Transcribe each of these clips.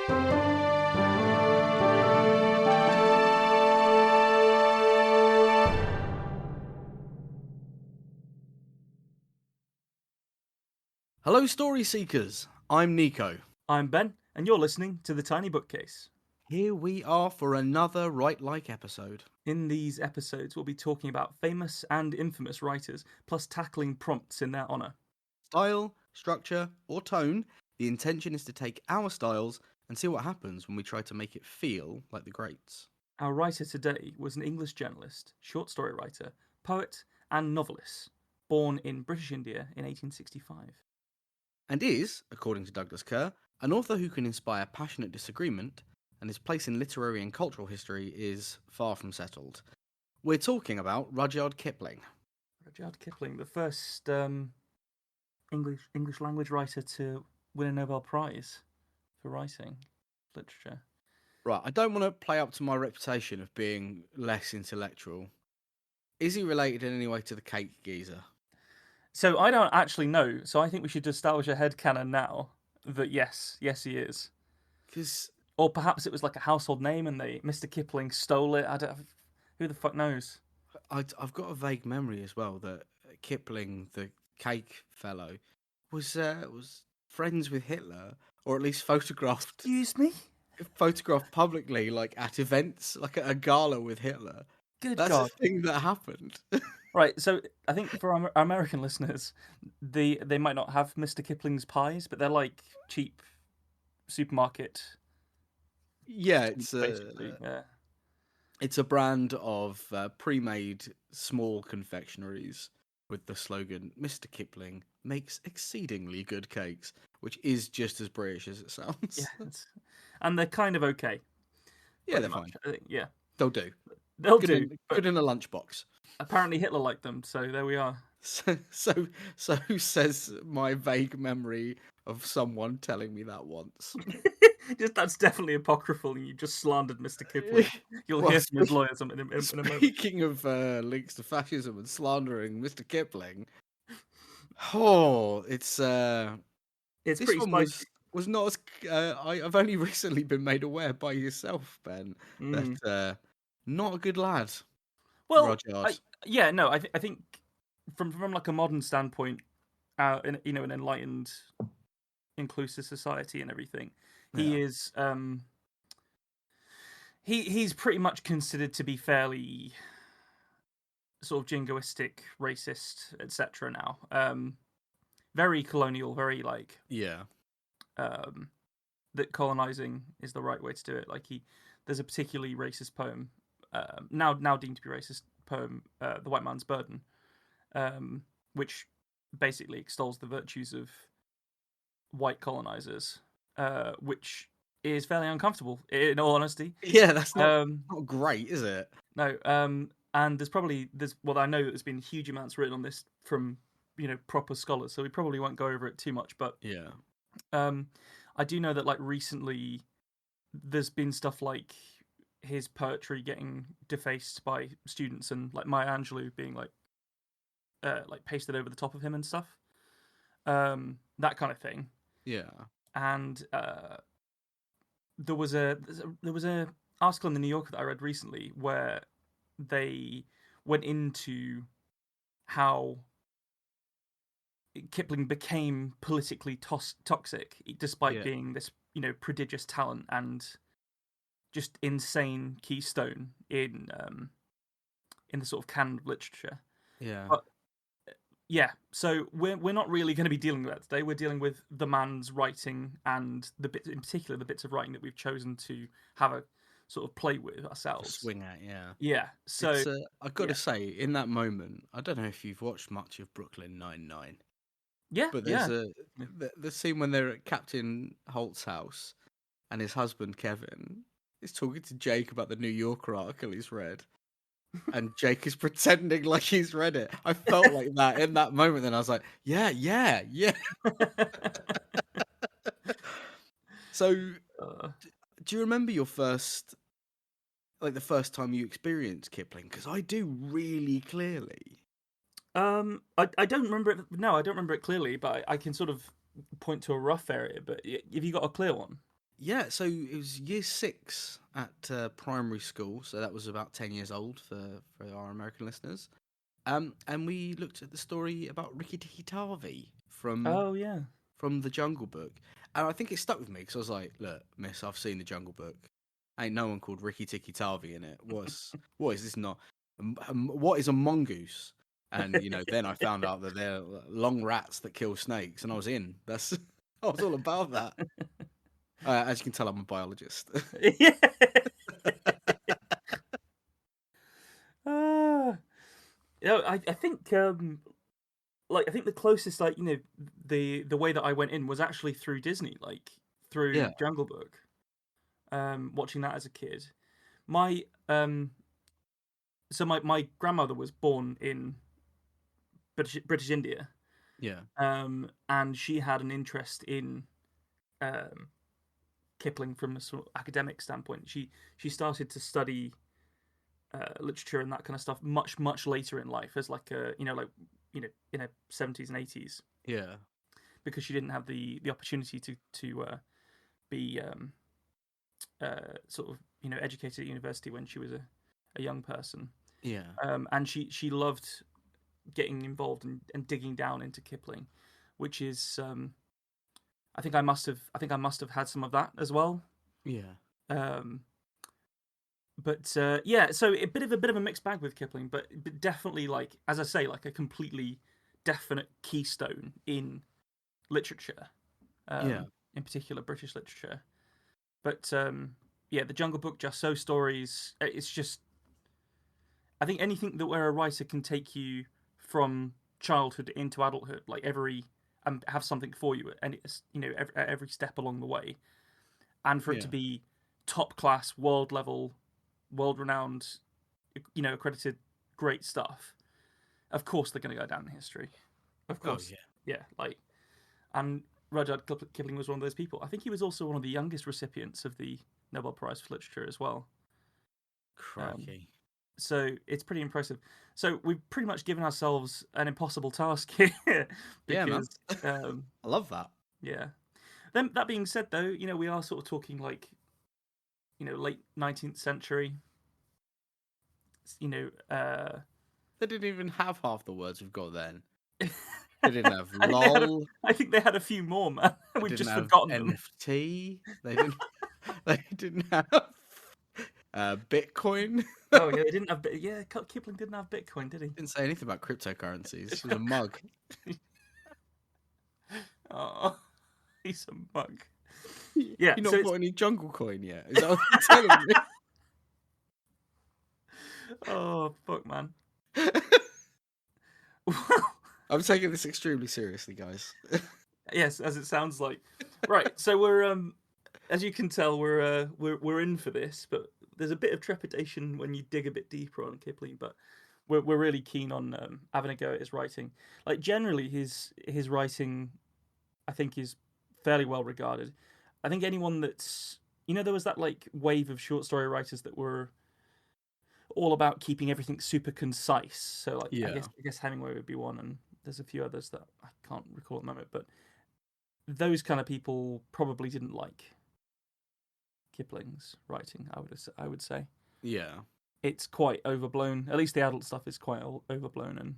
Hello, story seekers. I'm Nico. I'm Ben, and you're listening to The Tiny Bookcase. Here we are for another Write Like episode. In these episodes, we'll be talking about famous and infamous writers, plus tackling prompts in their honour. Style, structure, or tone, the intention is to take our styles and see what happens when we try to make it feel like the greats. Our writer today was an English journalist, short story writer, poet, and novelist, born in British India in 1865. And is, according to Douglas Kerr, an author who can inspire passionate disagreement, and his place in literary and cultural history is far from settled. We're talking about Rudyard Kipling. Rudyard Kipling, the first English language writer to win a Nobel Prize for writing literature. Right, I don't want to play up to my reputation of being less intellectual. Is he related in any way to the cake geezer? So I don't actually know, so I think we should establish a headcanon now that yes he is. Because Or perhaps it was like a household name and Mr. Kipling stole it. Who the fuck knows? I've got a vague memory as well that Kipling, the cake fellow, was friends with Hitler, or at least photographed Excuse me? publicly, like at events, like at a gala with Hitler. Good That's God. a thing that happened. Right, so I think for our American listeners, they might not have Mr. Kipling's pies, but they're like cheap supermarket. Yeah, Basically, yeah. it's a brand of pre-made small confectionaries with the slogan "Mr. Kipling makes exceedingly good cakes," which is just as British as it sounds. Yeah, and they're kind of okay. Yeah, they're pretty much. fine. I think, yeah, They'll do. they'll Good do. But good in a lunchbox. apparently Hitler liked them, so there we are. So says my vague memory of someone telling me that once. That's definitely apocryphal, and you just slandered Mr. Kipling. You'll Well, hear from his lawyers in a moment. Speaking of links to fascism and slandering Mr. Kipling, it's It's this pretty one spicy. was not as I've only recently been made aware by yourself, Ben, that not a good lad. Well, Rudyard. I think from like a modern standpoint, in an enlightened, inclusive society and everything, he is he's pretty much considered to be fairly sort of jingoistic, racist, etc. Now, very colonial, very like that colonizing is the right way to do it. Like there's a particularly racist poem, now deemed to be racist poem, "The White Man's Burden," which basically extols the virtues of white colonizers, which is fairly uncomfortable, in all honesty. Yeah, that's not great, is it? No, and I know that there's been huge amounts written on this from proper scholars, so we probably won't go over it too much. But I do know that like recently, there's been stuff like his poetry getting defaced by students, and like Maya Angelou being like pasted over the top of him and stuff, that kind of thing. Yeah, and there was a article in the New Yorker that I read recently where they went into how Kipling became politically toxic, despite being this prodigious talent and just insane keystone in the sort of canon of literature. Yeah. But yeah, so we're not really going to be dealing with that today. We're dealing with the man's writing and in particular the bits of writing that we've chosen to have a sort of play with ourselves. Swing at, yeah. Yeah. So I've got to say, in that moment, I don't know if you've watched much of Brooklyn Nine-Nine. Yeah, but there's the scene when they're at Captain Holt's house, and his husband Kevin is talking to Jake about the New Yorker article he's read, and Jake is pretending like he's read it. I felt like that in that moment. Then I was like, yeah. So, do you remember your first, like the first time you experienced Kipling? Because I do really clearly. I don't remember it. No, I don't remember it clearly, but I can sort of point to a rough area. But have you got a clear one? Yeah, so it was year 6 at primary school, so that was about 10 years old for our American listeners. And we looked at the story about Ricky Tikki Tavi Oh yeah. from the Jungle Book, and I think it stuck with me because I was like, "Look, Miss, I've seen the Jungle Book. Ain't no one called Ricky Tikki Tavi in it. What is this not? What is a mongoose?" And then I found out that they're long rats that kill snakes, and I was in. That's I was all about that. As you can tell, I'm a biologist. Yeah. Ah. I think like I think the closest like the way that I went in was actually through Disney, like through Yeah, Jungle Book. Watching that as a kid. My so my grandmother was born in British India. yeah, And she had an interest in um Kipling from a sort of academic standpoint. She started to study literature and that kind of stuff much later in life, as like a in her 70s and 80s, yeah, because she didn't have the opportunity to be sort of educated at university when she was a young person. yeah. And she loved getting involved and digging down into Kipling, which is I think I must have had some of that as well. Yeah. Um, but yeah, so a bit of a mixed bag with Kipling, but definitely, like as I say, like a completely definite keystone in literature, Yeah. in particular British literature. But yeah, the Jungle Book, Just So stories. It's just I think anything that where a writer can take you from childhood into adulthood, like have something for you, and it's at every step along the way, and for it Yeah. to be top class, world level, world renowned, accredited, great stuff. Of course, they're going to go down in history. Of Oh course, yeah. yeah. Like, and Rudyard Kipling was one of those people. I think he was also one of the youngest recipients of the Nobel Prize for Literature as well. Um, Crikey. so it's pretty impressive. So we've pretty much given ourselves an impossible task here Yeah, man. because, um, I love that. yeah. Then that being said, though, we are sort of talking like, late 19th century. You know, They didn't even have half the words we've got then. They didn't have I think they had a, lol. I think they had a few more, man. They We've didn't just have forgotten them. NFT. They didn't. They didn't have Bitcoin. Oh yeah, they didn't have. Yeah, Kipling didn't have Bitcoin, did he? Didn't say anything about cryptocurrencies. He was a mug. Oh, he's a mug. You Yeah, so not it's bought any jungle coin yet? Is that what you're telling me? oh fuck, man. I'm taking this extremely seriously, guys. Yes, as it sounds like. Right, so we're as you can tell, we're in for this, but there's a bit of trepidation when you dig a bit deeper on Kipling, but we're really keen on having a go at his writing. Like generally, his writing, I think, is fairly well regarded. I think anyone that's there was that like wave of short story writers that were all about keeping everything super concise. So like I Yeah. guess Hemingway would be one, and there's a few others that I can't recall at the moment, but those kind of people probably didn't like Kipling's writing. I would say Yeah. it's quite overblown. At least the adult stuff is quite overblown, and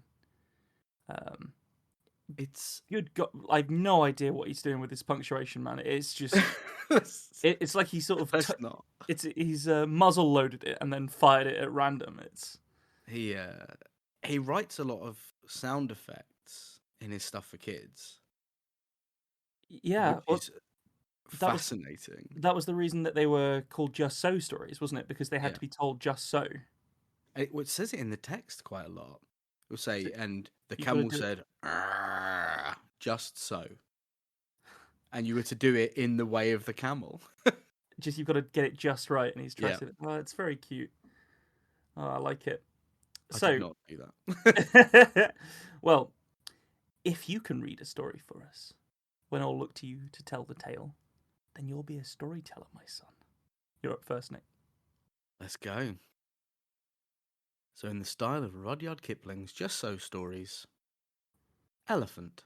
um, It's good God, I have no idea what he's doing with his punctuation, man. It's just it's like he sort of That's not. he's muzzle loaded it and then fired it at random. It's He writes a lot of sound effects in his stuff for kids, yeah. which Well, is that was fascinating. that was the reason that they were called Just So stories, wasn't it? Because they had Yeah. to be told just so. It says it in the text quite a lot. It'll So say, and the you've got to camel do it. said, "Arrgh," just so. And you were to do it in the way of the camel. Just you've got to get it just right, and he's trying Yeah. to. Oh, it's very cute. Oh, I like it. I did So, not do that. well, if you can read a story for us, when I'll look to you to tell the tale, then you'll be a storyteller, my son. You're up first, Nick. Let's go. So, in the style of Rudyard Kipling's Just So stories, Elephant.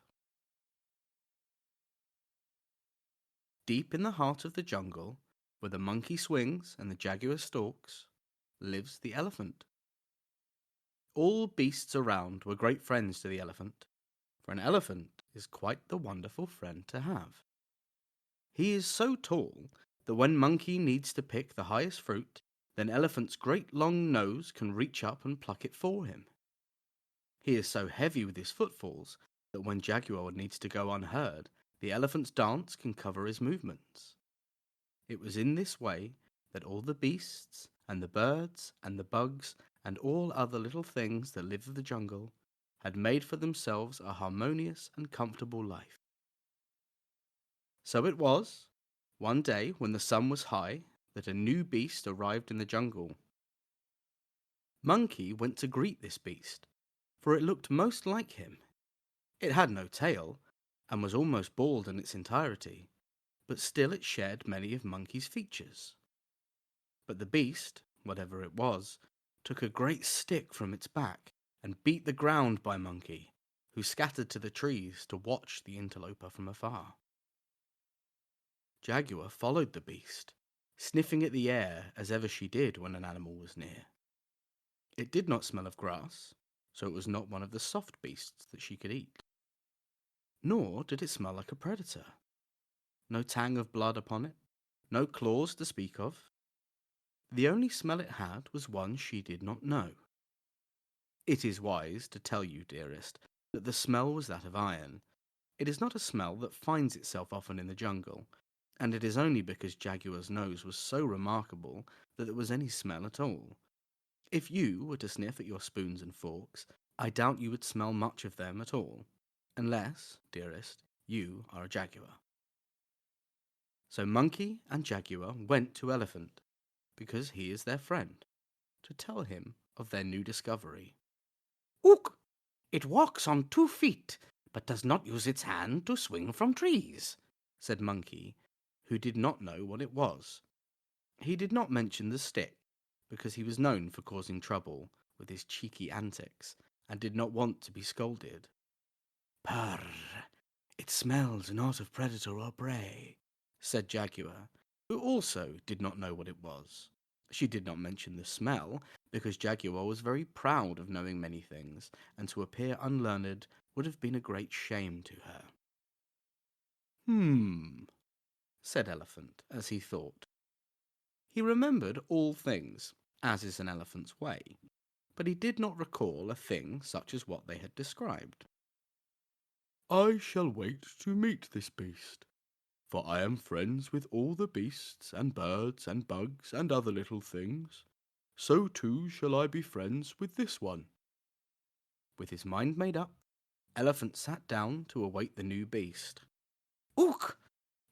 deep in the heart of the jungle, where the monkey swings and the jaguar stalks, lives the elephant. All beasts around were great friends to the elephant, for an elephant is quite the wonderful friend to have. He is so tall that when monkey needs to pick the highest fruit, then elephant's great long nose can reach up and pluck it for him. He is so heavy with his footfalls that when jaguar needs to go unheard, the elephant's dance can cover his movements. It was in this way that all the beasts and the birds and the bugs and all other little things that live in the jungle had made for themselves a harmonious and comfortable life. So it was, one day when the sun was high, that a new beast arrived in the jungle. Monkey went to greet this beast, for it looked most like him. It had no tail, and was almost bald in its entirety, but still it shared many of Monkey's features. But the beast, whatever it was, took a great stick from its back and beat the ground by Monkey, who scattered to the trees to watch the interloper from afar. Jaguar followed the beast, sniffing at the air as ever she did when an animal was near. It did not smell of grass, so it was not one of the soft beasts that she could eat. Nor did it smell like a predator. No tang of blood upon it, no claws to speak of. The only smell it had was one she did not know. It is wise to tell you, dearest, that the smell was that of iron. It is not a smell that finds itself often in the jungle, and it is only because Jaguar's nose was so remarkable that there was any smell at all. If you were to sniff at your spoons and forks, I doubt you would smell much of them at all, unless, dearest, you are a jaguar. So Monkey and Jaguar went to Elephant, because he is their friend, to tell him of their new discovery. Ook! It walks on 2 feet, but does not use its hand to swing from trees, said Monkey, who did not know what it was. He did not mention the stick, because he was known for causing trouble with his cheeky antics, and did not want to be scolded. Purr! It smells not of predator or prey, said Jaguar, who also did not know what it was. She did not mention the smell, because Jaguar was very proud of knowing many things, and to appear unlearned would have been a great shame to her. Said Elephant, as he thought. He remembered all things, as is an elephant's way, but he did not recall a thing such as what they had described. I shall wait to meet this beast, for I am friends with all the beasts and birds and bugs and other little things. So too shall I be friends with this one. With his mind made up, Elephant sat down to await the new beast. Ook!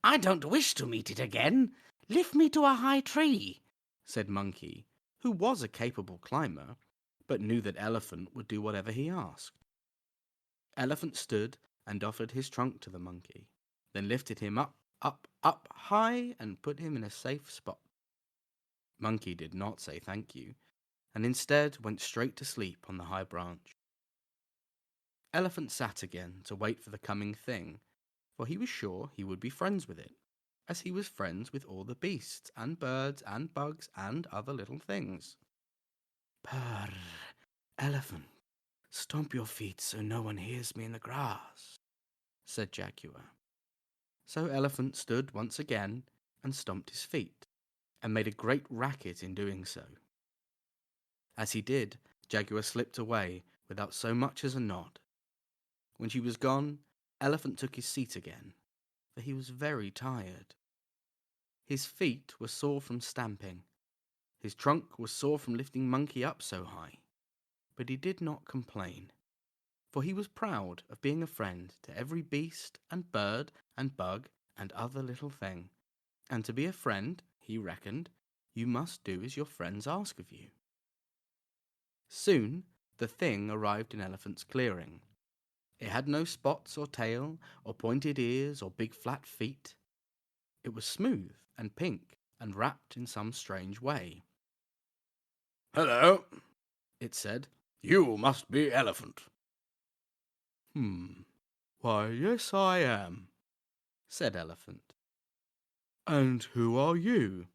I don't wish to meet it again. Lift me to a high tree, said Monkey, who was a capable climber, but knew that Elephant would do whatever he asked. Elephant stood and offered his trunk to the monkey, then lifted him up high and put him in a safe spot. Monkey did not say thank you, and instead went straight to sleep on the high branch. Elephant sat again to wait for the coming thing, for he was sure he would be friends with it, as he was friends with all the beasts and birds and bugs and other little things. Purr! Elephant, stomp your feet so no one hears me in the grass, said Jaguar. So Elephant stood once again and stomped his feet, and made a great racket in doing so. As he did, Jaguar slipped away without so much as a nod. When she was gone, Elephant took his seat again, for he was very tired. His feet were sore from stamping. His trunk was sore from lifting Monkey up so high. But he did not complain, for he was proud of being a friend to every beast and bird and bug and other little thing. And to be a friend, he reckoned, you must do as your friends ask of you. Soon the thing arrived in Elephant's clearing. It had no spots or tail, or pointed ears, or big flat feet. It was smooth and pink, and wrapped in some strange way. "Hello," it said. "You must be Elephant." Why, yes, I am, said Elephant. And who are you?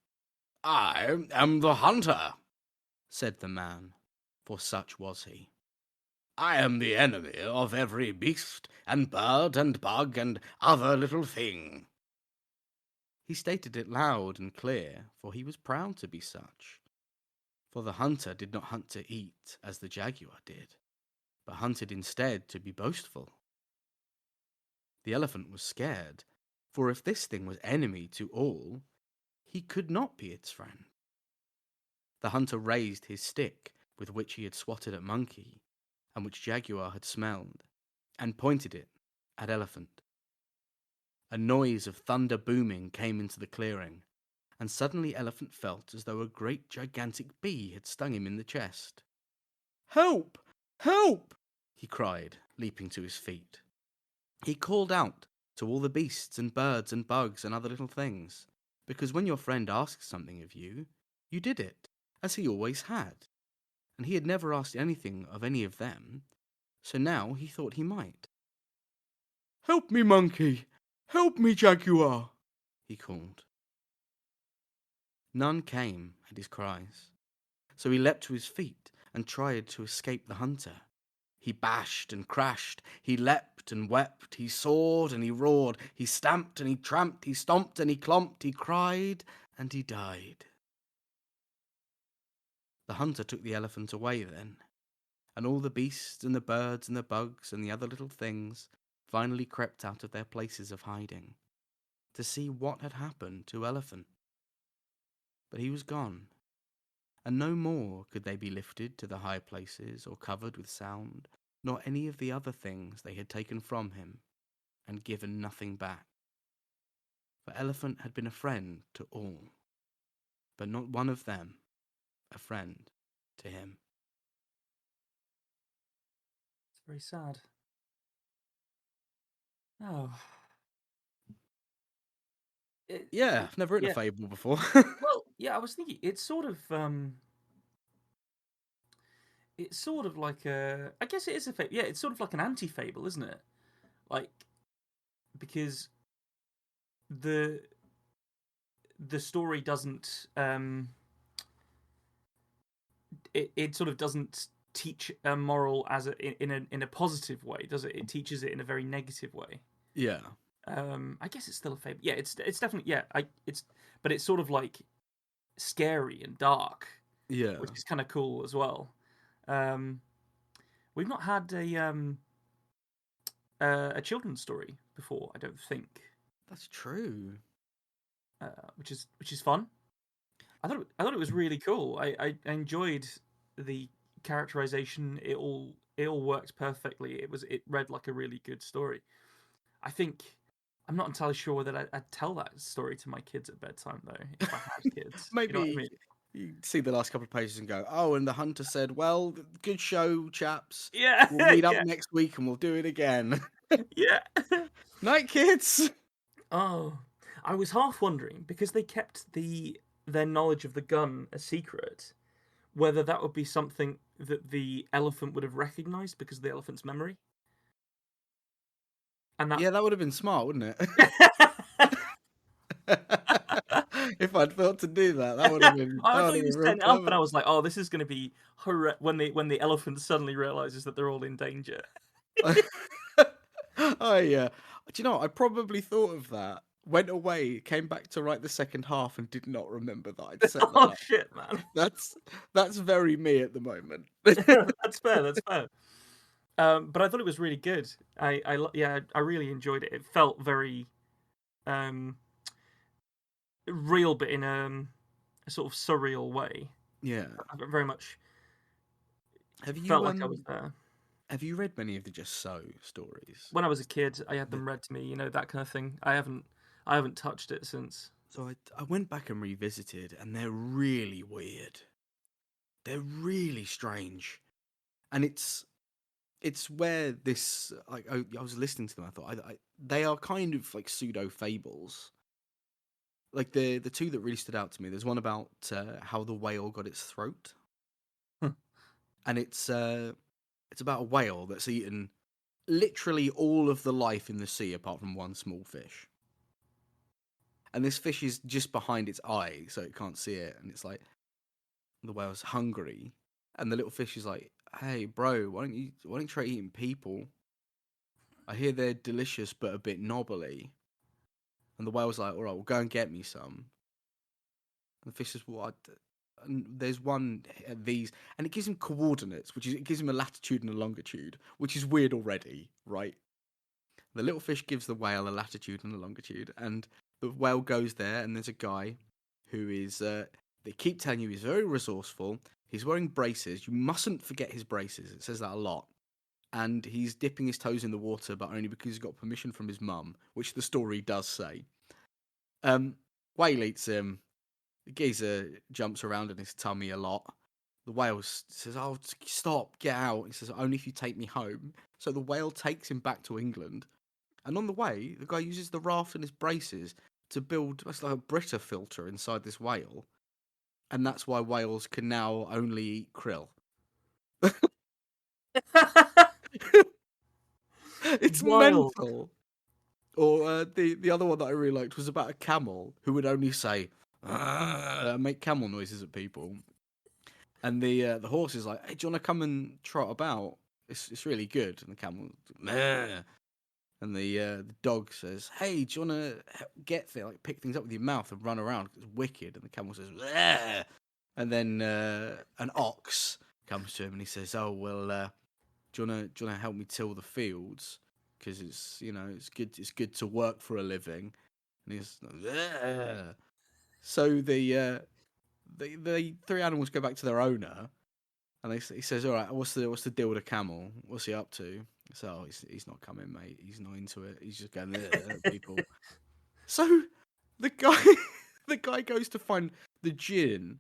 I am the hunter. said the man, for such was he. I am the enemy of every beast and bird and bug and other little thing. He stated it loud and clear, for he was proud to be such. For the hunter did not hunt to eat, as the jaguar did, but hunted instead to be boastful. The elephant was scared, for if this thing was enemy to all, he could not be its friend. The hunter raised his stick, with which he had swatted at monkey, and which jaguar had smelled, and pointed it at elephant. A noise of thunder booming came into the clearing, and suddenly elephant felt as though a great gigantic bee had stung him in the chest. "Help! Help!" he cried, leaping to his feet. He called out to all the beasts and birds and bugs and other little things, because when your friend asks something of you, you did it, as he always had, and he had never asked anything of any of them, so now he thought he might. Help me, monkey! Help me, jaguar! He called. None came at his cries, so he leapt to his feet and tried to escape the hunter. He bashed and crashed, he leapt and wept, he soared and he roared, he stamped and he tramped, he stomped and he clomped, he cried and he died. The hunter took the elephant away then, and all the beasts and the birds and the bugs and the other little things finally crept out of their places of hiding to see what had happened to Elephant. But he was gone, and no more could they be lifted to the high places or covered with sound, nor any of the other things they had taken from him and given nothing back. For Elephant had been a friend to all, but not one of them a friend to him. It's very sad. Oh. Yeah, I've never written a fable before. Well, yeah, I was thinking it's sort of like a. I guess it is a fable. Yeah, it's sort of like an anti-fable, isn't it? Like, because the story doesn't it sort of doesn't teach a moral as in a positive way, does it? It teaches it in a very negative way. Yeah. I guess it's still a fable. Yeah, it's definitely but it's sort of like scary and dark. Yeah. Which is kind of cool as well. We've not had a children's story before, I don't think. That's true. Which is fun. I thought it was really cool. I enjoyed the characterization. It all worked perfectly. It read like a really good story. I think I'm not entirely sure whether I'd tell that story to my kids at bedtime though, if I had kids. Maybe you know what I mean? You see the last couple of pages and go, "Oh, and the hunter said, well, good show, chaps. Yeah. We'll meet up next week and we'll do it again." Yeah. Night, kids. Oh, I was half wondering, because they kept their knowledge of the gun a secret, whether that would be something that the elephant would have recognised because of the elephant's memory. And Yeah, that would have been smart, wouldn't it? If I'd thought to do that, that would have been. I thought he was setting it up, and I clever. was like, "Oh, this is going to be when the elephant suddenly realizes that they're all in danger." Oh yeah. Do you know what? I probably thought of that. Went away, came back to write the second half, and did not remember that I'd set that Oh up. shit, man! That's very me at the moment. That's fair. That's fair. But I thought it was really good. I really enjoyed it. It felt very real, but in a sort of surreal way. Yeah. I very much Have you felt like I was there. Have you read many of the Just So stories? When I was a kid, I had them read to me, that kind of thing. I haven't touched it since. So I went back and revisited, and they're really weird. They're really strange, and it's where this I was listening to them. I thought they are kind of like pseudo fables. Like the two that really stood out to me. There's one about how the whale got its throat, and it's about a whale that's eaten literally all of the life in the sea apart from one small fish. and this fish is just behind its eye, so it can't see it, and it's like the whale's hungry, and the little fish is like, "Hey, bro, why don't you try eating people? I hear they're delicious but a bit knobbly." And the whale's like, "All right, well, go and get me some." And the fish says, "What?" And there's one of these, and it gives him coordinates, it gives him a latitude and a longitude, which is weird already, right? The little fish gives the whale a latitude and a longitude, and the whale goes there, and there's a guy who is, they keep telling you he's very resourceful. He's wearing braces. You mustn't forget his braces. It says that a lot. And he's dipping his toes in the water, but only because he's got permission from his mum, which the story does say. Whale eats him. The geezer jumps around in his tummy a lot. The whale says, "Oh, stop, get out." He says, "Only if you take me home." So the whale takes him back to England. And on the way, the guy uses the raft and his braces to build it's like a Brita filter inside this whale. And that's why whales can now only eat krill. It's Wild. mental. Or the other one that I really liked was about a camel who would only say, make camel noises at people. And the horse is like, "Hey, do you want to come and trot about? It's really good." And the camel, "Meh." And the dog says, "Hey, do you want to get there, like pick things up with your mouth and run around? It's wicked." And the camel says, "Bleh." And then an ox comes to him and he says, "Oh well, do you wanna help me till the fields? Because it's it's good to work for a living." And he's "Bleh." So the three animals go back to their owner, and he says, "All right, what's the deal with a camel? What's he up to?" So he's not coming, mate. He's not into it. He's just going at people. So the guy the guy goes to find the djinn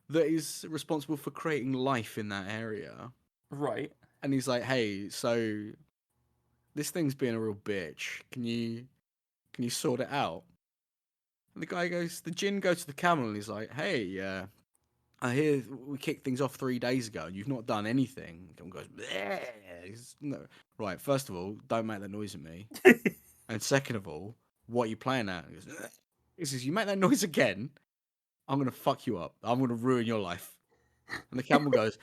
that is responsible for creating life in that area. Right. And he's like, "Hey, so this thing's being a real bitch. Can you sort it out?" And the djinn goes to the camel and he's like, "Hey, I hear we kicked things off 3 days ago and you've not done anything." The camel goes, "Bleh." No. Right, first of all, don't make that noise at me. And second of all, what are you playing at? He says, "You make that noise again, I'm going to fuck you up. I'm going to ruin your life." And the camel goes,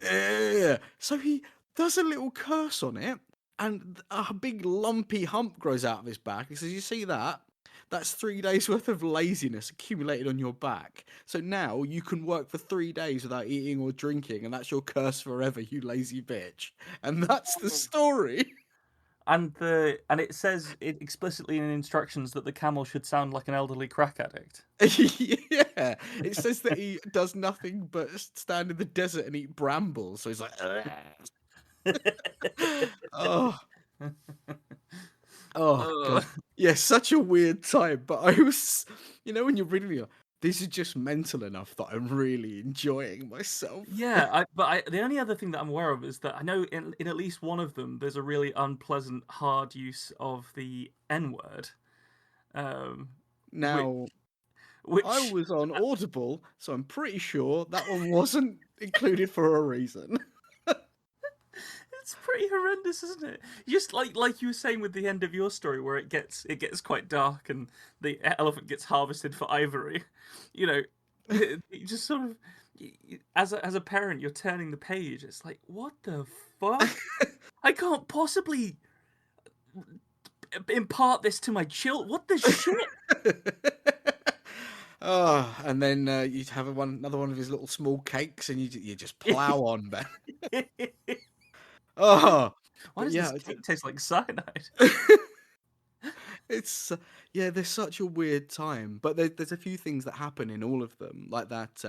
"Ugh." So he does a little curse on it, and a big lumpy hump grows out of his back. He says, "You see that? That's 3 days worth of laziness accumulated on your back. So now you can work for 3 days without eating or drinking, and that's your curse forever, you lazy bitch." And that's the story. And it says it explicitly in instructions that the camel should sound like an elderly crack addict. Yeah, it says that he does nothing but stand in the desert and eat brambles. So he's like, oh, God, yeah, such a weird time. But I was, when you're reading it, this is just mental enough that I'm really enjoying myself. Yeah, the only other thing that I'm aware of is that I know in at least one of them there's a really unpleasant, hard use of the N word. Now, which I was on Audible, so I'm pretty sure that one wasn't included for a reason. It's pretty horrendous, isn't it? Just like you were saying with the end of your story, where it gets quite dark and the elephant gets harvested for ivory. You just sort of, as a parent, you're turning the page. It's like, what the fuck? I can't possibly impart this to my children. What the shit? Oh, and then you'd have another one of his little small cakes, and you just plow on, man. Oh, why does this cake taste like cyanide? It's there's such a weird time, but there's a few things that happen in all of them, like that.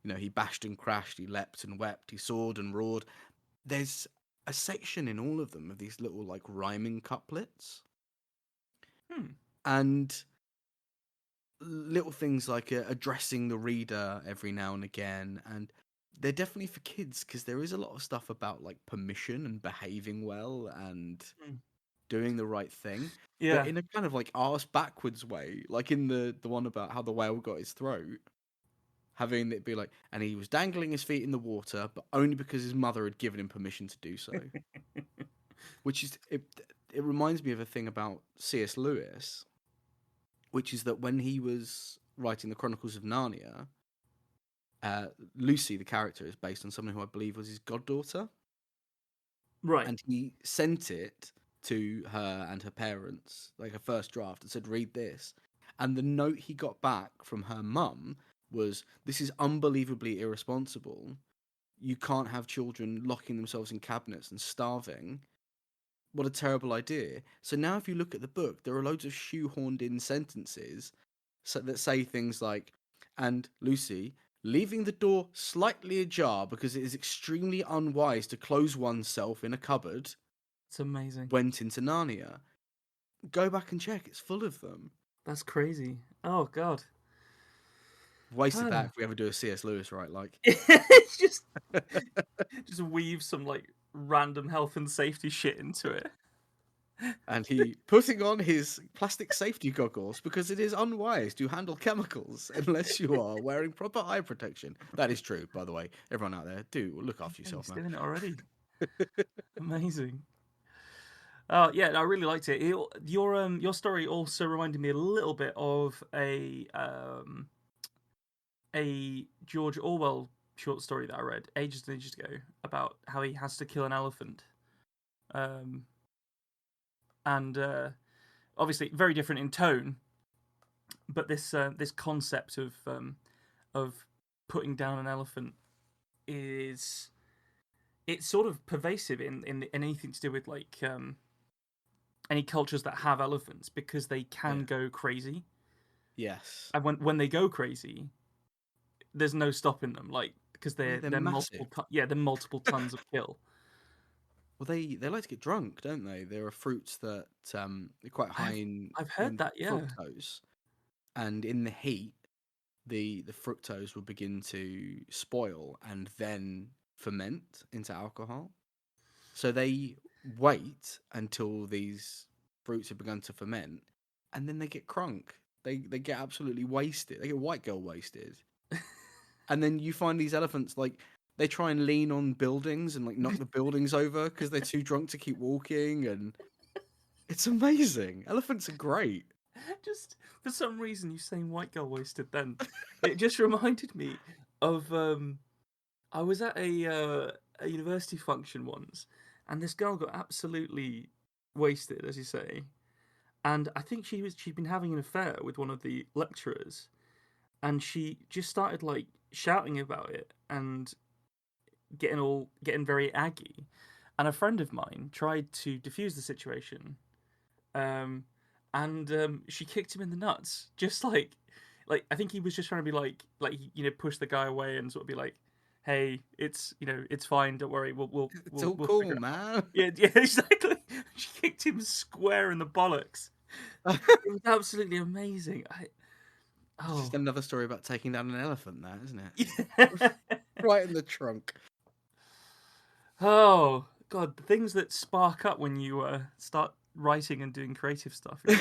He bashed and crashed, he leapt and wept, he soared and roared. There's a section in all of them of these little like rhyming couplets, and little things like addressing the reader every now and again, and they're definitely for kids because there is a lot of stuff about like permission and behaving well and doing the right thing, but in a kind of like arse backwards way, like in the one about how the whale got his throat, having it be like, and he was dangling his feet in the water, but only because his mother had given him permission to do so. Which is it reminds me of a thing about C.S. Lewis, which is that when he was writing the Chronicles of Narnia, Lucy, the character, is based on someone who I believe was his goddaughter. Right. And he sent it to her and her parents, like a first draft, and said, read this. And the note he got back from her mum was, this is unbelievably irresponsible. You can't have children locking themselves in cabinets and starving. What a terrible idea. So now if you look at the book, there are loads of shoehorned in sentences that say things like, and Lucy, leaving the door slightly ajar because it is extremely unwise to close oneself in a cupboard. It's amazing. Went into Narnia. Go back and check. It's full of them. That's crazy. Oh, God. Wasted that if we ever do a C.S. Lewis, right? Like, just weave some like random health and safety shit into it. And he putting on his plastic safety goggles because it is unwise to handle chemicals unless you are wearing proper eye protection. That is true, by the way. Everyone out there, do look after yourself, He's man. doing it already. Amazing. Oh yeah, I really liked it. Your story also reminded me a little bit of a George Orwell short story that I read ages and ages ago about how he has to kill an elephant. And obviously very different in tone, but this concept of putting down an elephant it's sort of pervasive in anything to do with like any cultures that have elephants, because they can go crazy. Yes. And when they go crazy, there's no stopping them, like, because they're massive. they're multiple tons of kill. Well, they like to get drunk, don't they? There are fruits that are quite high in I've heard that, yeah. fructose, and in the heat, the fructose will begin to spoil and then ferment into alcohol. So they wait until these fruits have begun to ferment, and then they get crunk. They get absolutely wasted. They get white girl wasted. And then you find these elephants, like, they try and lean on buildings and like knock the buildings over because they're too drunk to keep walking, and it's amazing. Elephants are great. Just for some reason, you saying white girl wasted, then it just reminded me of I was at a university function once, and this girl got absolutely wasted, as you say, and I think she'd been having an affair with one of the lecturers, and she just started like shouting about it and getting very aggy, and a friend of mine tried to defuse the situation, and she kicked him in the nuts, just like I think he was just trying to be like push the guy away and sort of be like, hey, it's it's fine, don't worry, we'll It's all we'll cool, man. yeah, exactly. She kicked him square in the bollocks. It was absolutely amazing. It's just another story about taking down an elephant, that, isn't it? Yeah. Right in the trunk. Oh God, the things that spark up when you start writing and doing creative stuff. It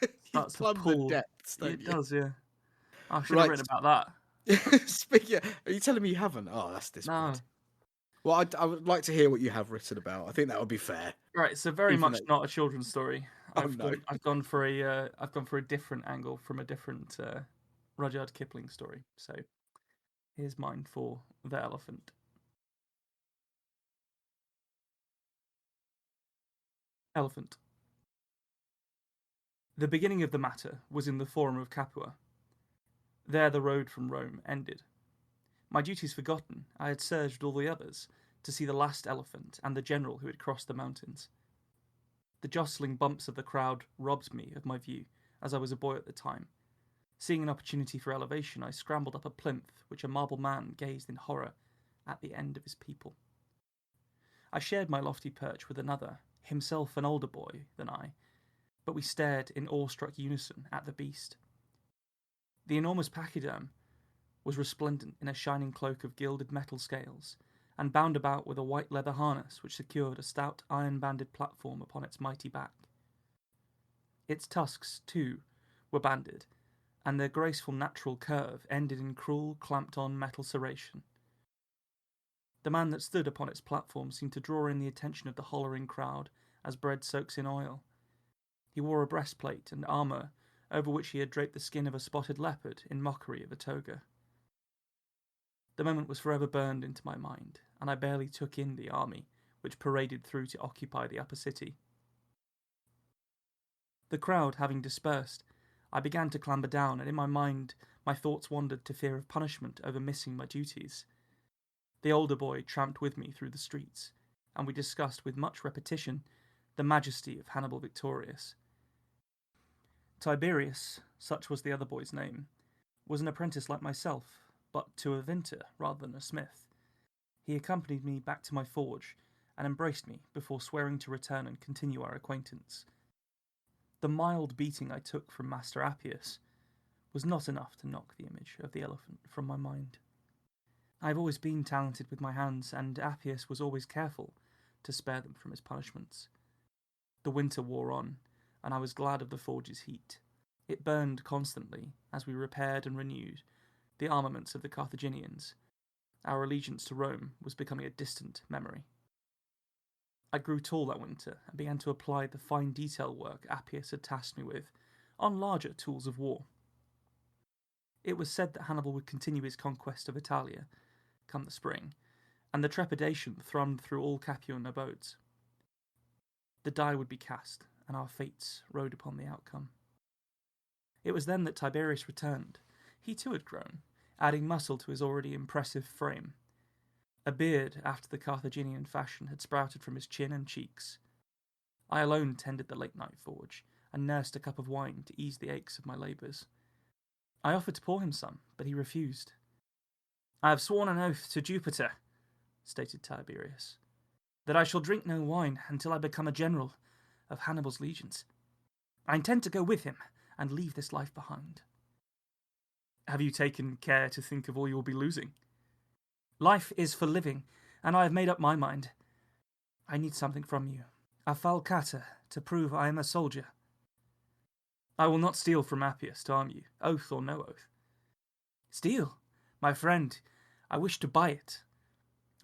really starts to pull. The depths, don't It you? does, yeah. I should have written about that. Speaking, are you telling me you haven't? Oh, that's disappointing. No. Well, I would like to hear what you have written about. I think that would be fair. Right, so very much not a children's story. I've no. gone for a different angle from a different Rudyard Kipling story. So here's mine for The Elephant. Elephant. The beginning of the matter was in the Forum of Capua. There the road from Rome ended. My duties forgotten, I had surged all the others to see the last elephant and the general who had crossed the mountains. The jostling bumps of the crowd robbed me of my view, as I was a boy at the time. Seeing an opportunity for elevation, I scrambled up a plinth which a marble man gazed in horror at the end of his people. I shared my lofty perch with another, himself an older boy than I, but we stared in awestruck unison at the beast. The enormous pachyderm was resplendent in a shining cloak of gilded metal scales, and bound about with a white leather harness which secured a stout iron-banded platform upon its mighty back. Its tusks, too, were banded, and their graceful natural curve ended in cruel, clamped-on metal serration. The man that stood upon its platform seemed to draw in the attention of the hollering crowd as bread soaks in oil. He wore a breastplate and armour over which he had draped the skin of a spotted leopard in mockery of a toga. The moment was forever burned into my mind, and I barely took in the army which paraded through to occupy the upper city. The crowd having dispersed, I began to clamber down, and in my mind my thoughts wandered to fear of punishment over missing my duties. The older boy tramped with me through the streets, and we discussed with much repetition the majesty of Hannibal Victorious. Tiberius, such was the other boy's name, was an apprentice like myself, but to a vintner rather than a smith. He accompanied me back to my forge, and embraced me before swearing to return and continue our acquaintance. The mild beating I took from Master Appius was not enough to knock the image of the elephant from my mind. I have always been talented with my hands, and Appius was always careful to spare them from his punishments. The winter wore on, and I was glad of the forge's heat. It burned constantly as we repaired and renewed the armaments of the Carthaginians. Our allegiance to Rome was becoming a distant memory. I grew tall that winter and began to apply the fine detail work Appius had tasked me with on larger tools of war. It was said that Hannibal would continue his conquest of Italia come the spring, and the trepidation thrummed through all Capuan abodes. The die would be cast, and our fates rode upon the outcome. It was then that Tiberius returned. He too had grown, adding muscle to his already impressive frame. A beard, after the Carthaginian fashion, had sprouted from his chin and cheeks. I alone tended the late-night forge, and nursed a cup of wine to ease the aches of my labours. I offered to pour him some, but he refused. "I have sworn an oath to Jupiter," stated Tiberius, "that I shall drink no wine until I become a general of Hannibal's legions. I intend to go with him and leave this life behind." "Have you taken care to think of all you will be losing?" "Life is for living, and I have made up my mind. I need something from you, a falcata, to prove I am a soldier." "I will not steal from Appius to arm you, oath or no oath." "Steal? My friend, I wish to buy it.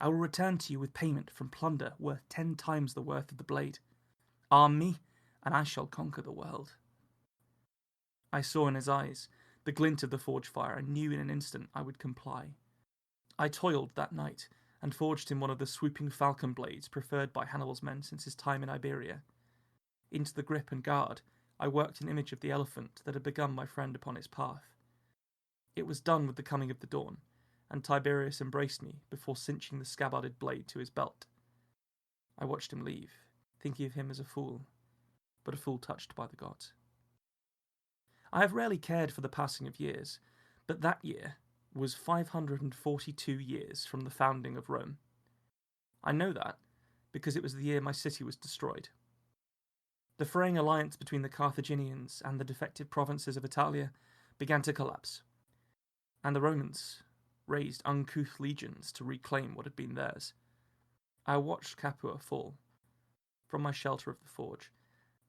I will return to you with payment from plunder worth 10 times the worth of the blade. Arm me, and I shall conquer the world." I saw in his eyes the glint of the forge fire, and knew in an instant I would comply. I toiled that night, and forged him one of the swooping falcon blades preferred by Hannibal's men since his time in Iberia. Into the grip and guard I worked an image of the elephant that had begun my friend upon its path. It was done with the coming of the dawn, and Tiberius embraced me before cinching the scabbarded blade to his belt. I watched him leave, thinking of him as a fool, but a fool touched by the gods. I have rarely cared for the passing of years, but that year was 542 years from the founding of Rome. I know that because it was the year my city was destroyed. The fraying alliance between the Carthaginians and the defected provinces of Italia began to collapse, and the Romans raised uncouth legions to reclaim what had been theirs. I watched Capua fall from my shelter of the forge,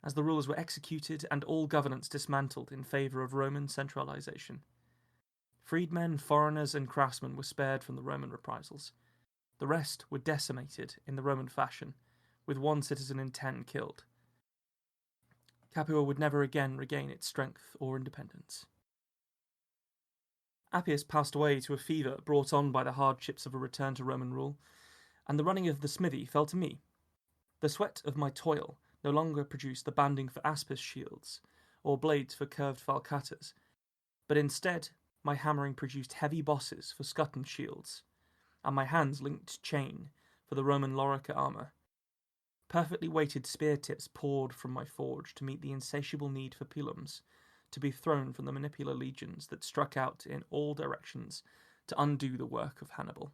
as the rulers were executed and all governance dismantled in favour of Roman centralisation. Freedmen, foreigners, and craftsmen were spared from the Roman reprisals. The rest were decimated in the Roman fashion, with 1 citizen in 10 killed. Capua would never again regain its strength or independence. Appius passed away to a fever brought on by the hardships of a return to Roman rule, and the running of the smithy fell to me. The sweat of my toil no longer produced the banding for aspis shields, or blades for curved falcatas, but instead my hammering produced heavy bosses for scutton shields, and my hands linked chain for the Roman lorica armour. Perfectly weighted spear tips poured from my forge to meet the insatiable need for pilums, to be thrown from the manipular legions that struck out in all directions to undo the work of Hannibal.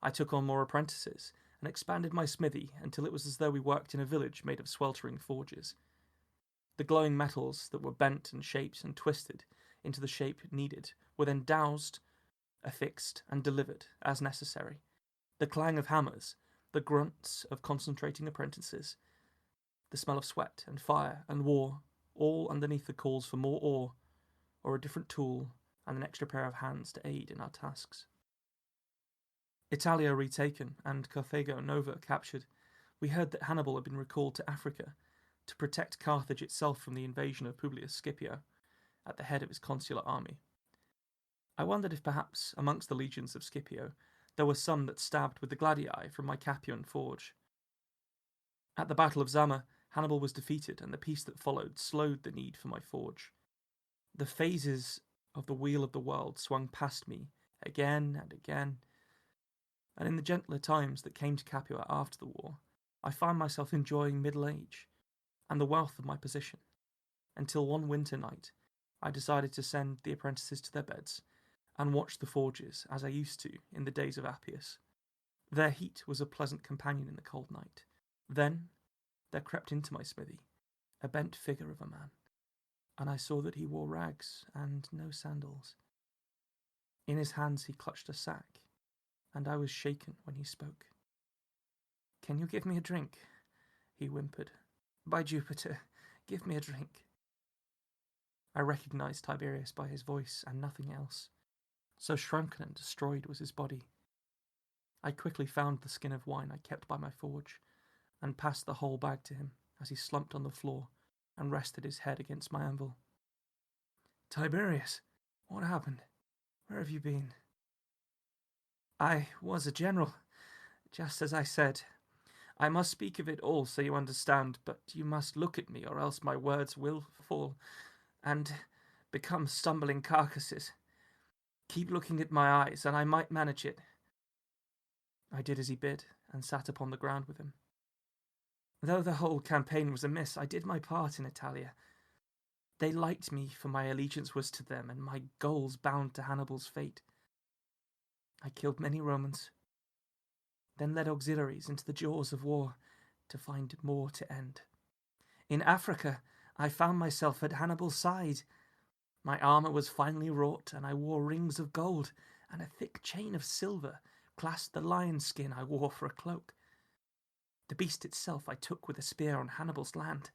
I took on more apprentices, and expanded my smithy until it was as though we worked in a village made of sweltering forges. The glowing metals that were bent and shaped and twisted into the shape needed were then doused, affixed, and delivered as necessary. The clang of hammers, the grunts of concentrating apprentices, the smell of sweat and fire and war, all underneath the calls for more ore, or a different tool, and an extra pair of hands to aid in our tasks. Italia retaken and Carthago Nova captured, we heard that Hannibal had been recalled to Africa, to protect Carthage itself from the invasion of Publius Scipio, at the head of his consular army. I wondered if perhaps, amongst the legions of Scipio, there were some that stabbed with the gladii from my Capuan forge. At the Battle of Zama, Hannibal was defeated, and the peace that followed slowed the need for my forge. The phases of the wheel of the world swung past me again and again, and in the gentler times that came to Capua after the war, I found myself enjoying middle age and the wealth of my position, until one winter night I decided to send the apprentices to their beds and watch the forges as I used to in the days of Appius. Their heat was a pleasant companion in the cold night. Then there crept into my smithy a bent figure of a man, and I saw that he wore rags and no sandals. In his hands he clutched a sack, and I was shaken when he spoke. "Can you give me a drink?" he whimpered. "By Jupiter, give me a drink." I recognized Tiberius by his voice and nothing else. So shrunken and destroyed was his body. I quickly found the skin of wine I kept by my forge, and passed the whole bag to him as he slumped on the floor and rested his head against my anvil. "Tiberius, what happened? Where have you been?" "I was a general, just as I said. I must speak of it all so you understand, but you must look at me or else my words will fall and become stumbling carcasses. Keep looking at my eyes, and I might manage it." I did as he bid, and sat upon the ground with him. Though the whole campaign was amiss, I did my part in Italia. They liked me, for my allegiance was to them, and my goals bound to Hannibal's fate. I killed many Romans, then led auxiliaries into the jaws of war to find more to end. In Africa, I found myself at Hannibal's side. My armour was finely wrought, and I wore rings of gold, and a thick chain of silver clasped the lion skin I wore for a cloak. The beast itself I took with a spear on Hannibal's land,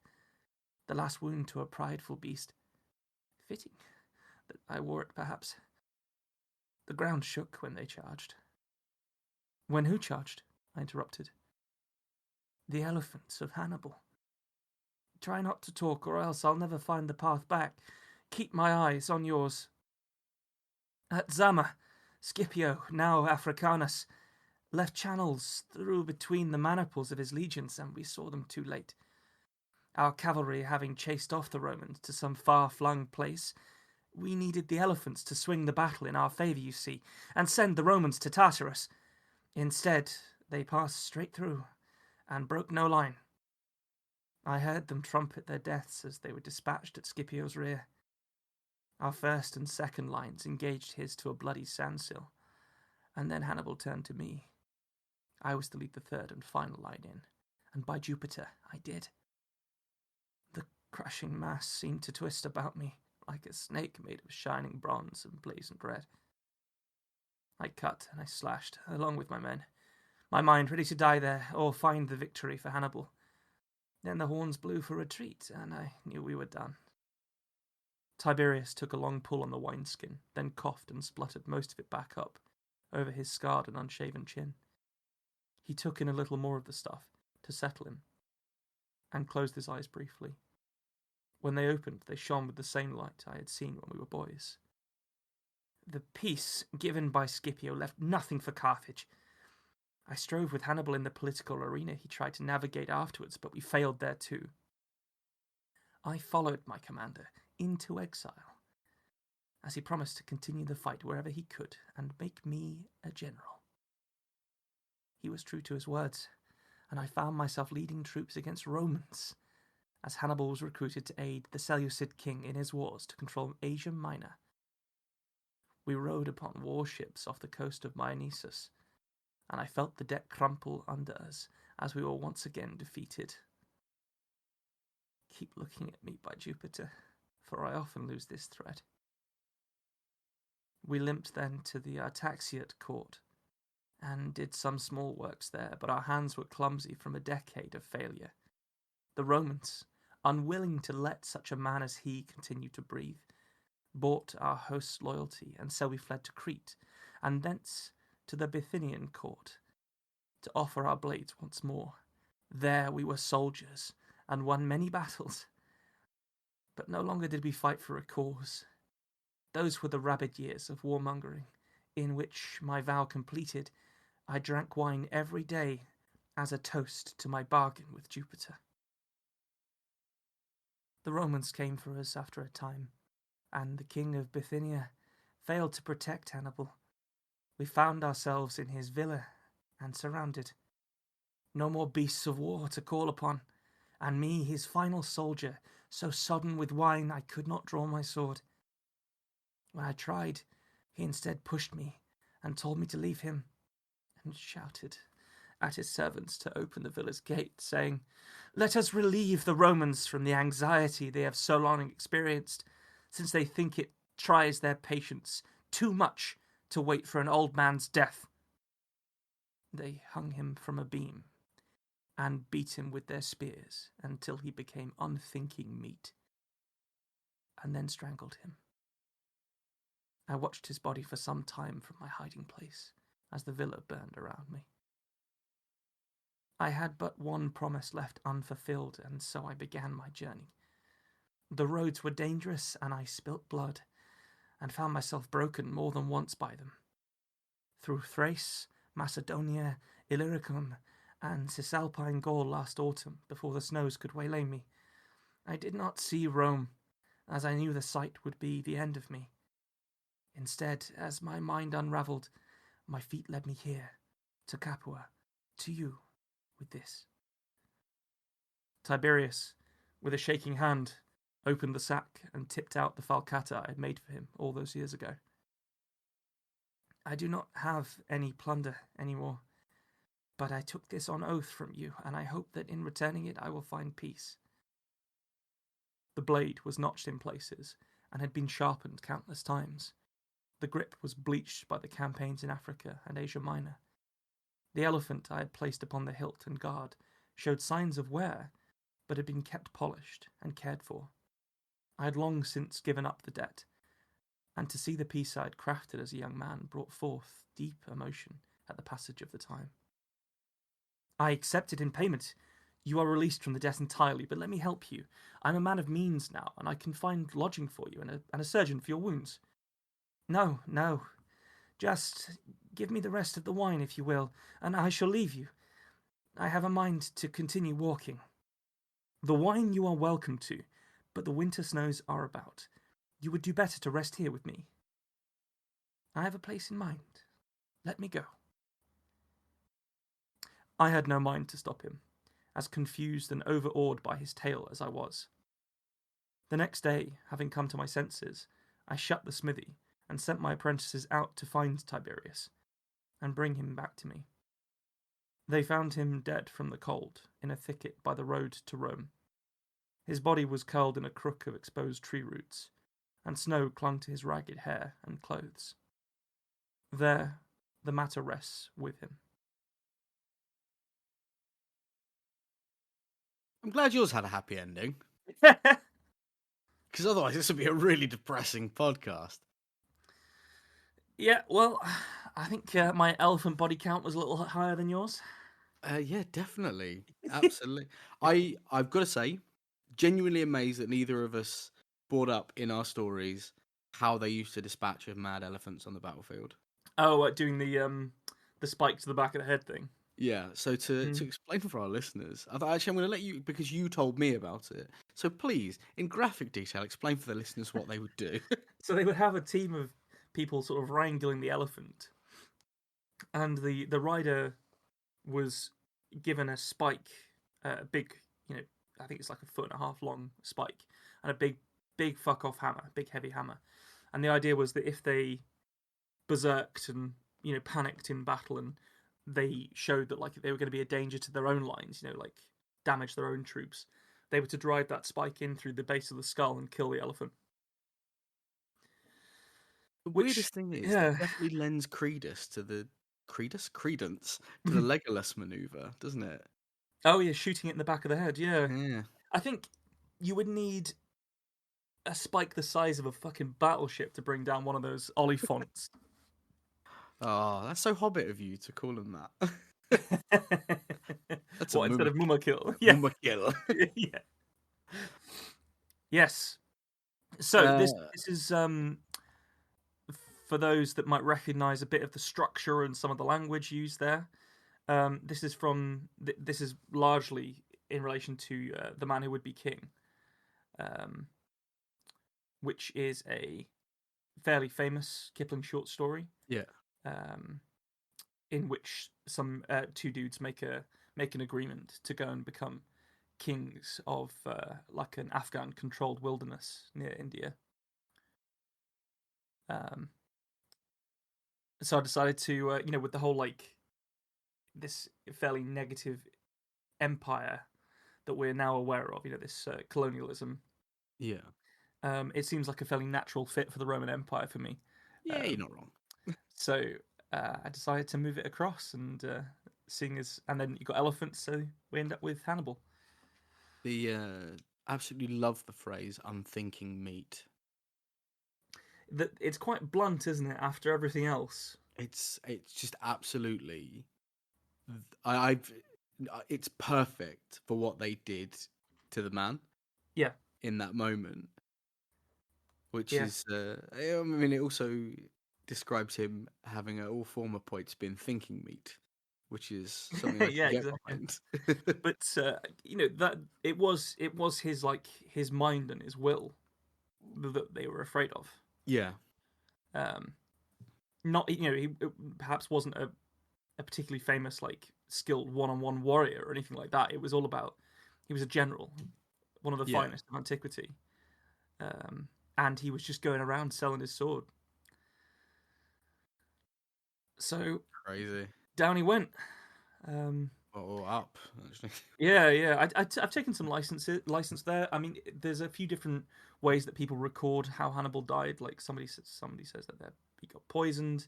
the last wound to a prideful beast. Fitting that I wore it, perhaps. The ground shook when they charged. "When who charged?" I interrupted. "The elephants of Hannibal. Try not to talk, or else I'll never find the path back. Keep my eyes on yours. At Zama, Scipio, now Africanus, left channels through between the maniples of his legions, and we saw them too late. Our cavalry having chased off the Romans to some far-flung place, we needed the elephants to swing the battle in our favour, you see, and send the Romans to Tartarus. Instead, they passed straight through, and broke no line. I heard them trumpet their deaths as they were dispatched at Scipio's rear. Our first and second lines engaged his to a bloody standstill, and then Hannibal turned to me. I was to lead the third and final line in, and by Jupiter, I did. The crushing mass seemed to twist about me, like a snake made of shining bronze and blazoned red. I cut and I slashed, along with my men, my mind ready to die there or find the victory for Hannibal. Then the horns blew for retreat, and I knew we were done. Tiberius took a long pull on the wineskin, then coughed and spluttered most of it back up, over his scarred and unshaven chin. He took in a little more of the stuff, to settle him, and closed his eyes briefly. When they opened, they shone with the same light I had seen when we were boys. The peace given by Scipio left nothing for Carthage. I strove with Hannibal in the political arena he tried to navigate afterwards, but we failed there too. I followed my commander into exile, as he promised to continue the fight wherever he could and make me a general. He was true to his words, and I found myself leading troops against Romans, as Hannibal was recruited to aid the Seleucid king in his wars to control Asia Minor. We rode upon warships off the coast of Myonnesus, and I felt the deck crumple under us as we were once again defeated. Keep looking at me, by Jupiter, for I often lose this thread. We limped then to the Artaxiate court, and did some small works there, but our hands were clumsy from a decade of failure. The Romans, unwilling to let such a man as he continue to breathe, bought our host's loyalty, and so we fled to Crete, and thence to the Bithynian court, to offer our blades once more. There we were soldiers, and won many battles. But no longer did we fight for a cause. Those were the rabid years of warmongering, in which, my vow completed, I drank wine every day as a toast to my bargain with Jupiter. The Romans came for us after a time, and the king of Bithynia failed to protect Hannibal. We found ourselves in his villa and surrounded. No more beasts of war to call upon, and me, his final soldier, so sodden with wine I could not draw my sword. When I tried, he instead pushed me and told me to leave him, and shouted at his servants to open the villa's gate, saying, "Let us relieve the Romans from the anxiety they have so long experienced, since they think it tries their patience too much to wait for an old man's death." They hung him from a beam and beat him with their spears until he became unthinking meat, and then strangled him. I watched his body for some time from my hiding place as the villa burned around me. I had but one promise left unfulfilled, and so I began my journey. The roads were dangerous, and I spilt blood, and found myself broken more than once by them. Through Thrace, Macedonia, Illyricum, and Cisalpine Gaul last autumn, before the snows could waylay me, I did not see Rome, as I knew the sight would be the end of me. Instead, as my mind unravelled, my feet led me here, to Capua, to you, with this. Tiberius, with a shaking hand, opened the sack and tipped out the falcata I had made for him all those years ago. I do not have any plunder anymore, but I took this on oath from you, and I hope that in returning it I will find peace. The blade was notched in places, and had been sharpened countless times. The grip was bleached by the campaigns in Africa and Asia Minor. The elephant I had placed upon the hilt and guard showed signs of wear, but had been kept polished and cared for. I had long since given up the debt, and to see the piece I had crafted as a young man brought forth deep emotion at the passage of the time. I accepted in payment. You are released from the debt entirely, but let me help you. I'm a man of means now, and I can find lodging for you and a surgeon for your wounds. No, just give me the rest of the wine, if you will, and I shall leave you. I have a mind to continue walking. The wine you are welcome to, but the winter snows are about. You would do better to rest here with me. I have a place in mind. Let me go. I had no mind to stop him, as confused and overawed by his tale as I was. The next day, having come to my senses, I shut the smithy and sent my apprentices out to find Tiberius and bring him back to me. They found him dead from the cold in a thicket by the road to Rome. His body was curled in a crook of exposed tree roots, and snow clung to his ragged hair and clothes. There, the matter rests with him. I'm glad yours had a happy ending. Because otherwise this would be a really depressing podcast. Yeah, well, I think my elephant body count was a little higher than yours. Yeah, definitely. Absolutely. I've got to say, genuinely amazed that neither of us brought up in our stories how they used to dispatch of mad elephants on the battlefield. Oh, doing the spike to the back of the head thing. Yeah, so to explain for our listeners, I'm going to let you, because you told me about it. So please, in graphic detail, explain for the listeners what they would do. So they would have a team of people sort of wrangling the elephant, and the rider was given a spike, a big, I think it's like 1.5 foot long spike, and a big fuck off hammer, big heavy hammer. And the idea was that if they berserked and panicked in battle, and they showed that like they were going to be a danger to their own lines, like damage their own troops, they were to drive that spike in through the base of the skull and kill the elephant. The weirdest thing is, that definitely lends credence to the Legolas maneuver, doesn't it? Oh yeah, shooting it in the back of the head. Yeah. I think you would need a spike the size of a fucking battleship to bring down one of those Oliphants. Oh, that's so Hobbit of you to call them that. That's what, a instead of mumma, Mumma kill? Yeah. mumma kill. Yeah. Yes. So this is for those that might recognise a bit of the structure and some of the language used there. This is this is largely in relation to The Man Who Would Be King, which is a fairly famous Kipling short story. Yeah. In which some two dudes make an agreement to go and become kings of like an Afghan-controlled wilderness near India. So I decided to, with the whole like this fairly negative empire that we're now aware of, this colonialism. Yeah. It seems like a fairly natural fit for the Roman Empire for me. Yeah, you're not wrong. So I decided to move it across, and and then you got elephants, so we end up with Hannibal. Absolutely love the phrase "unthinking meat." It's quite blunt, isn't it? After everything else, it's just absolutely. It's perfect for what they did to the man. Yeah. In that moment, which is, I mean, it also describes him having at all former points been thinking meat, which is something I can get behind. But that it was his mind and his will that they were afraid of. Yeah. Not he perhaps wasn't a particularly famous like skilled one-on-one warrior or anything like that. It was all about he was a general, one of the finest of antiquity, and he was just going around selling his sword. So crazy. Down he went. Up actually. Yeah. I've taken some license there. I mean, there's a few different ways that people record how Hannibal died. Like somebody says that he got poisoned.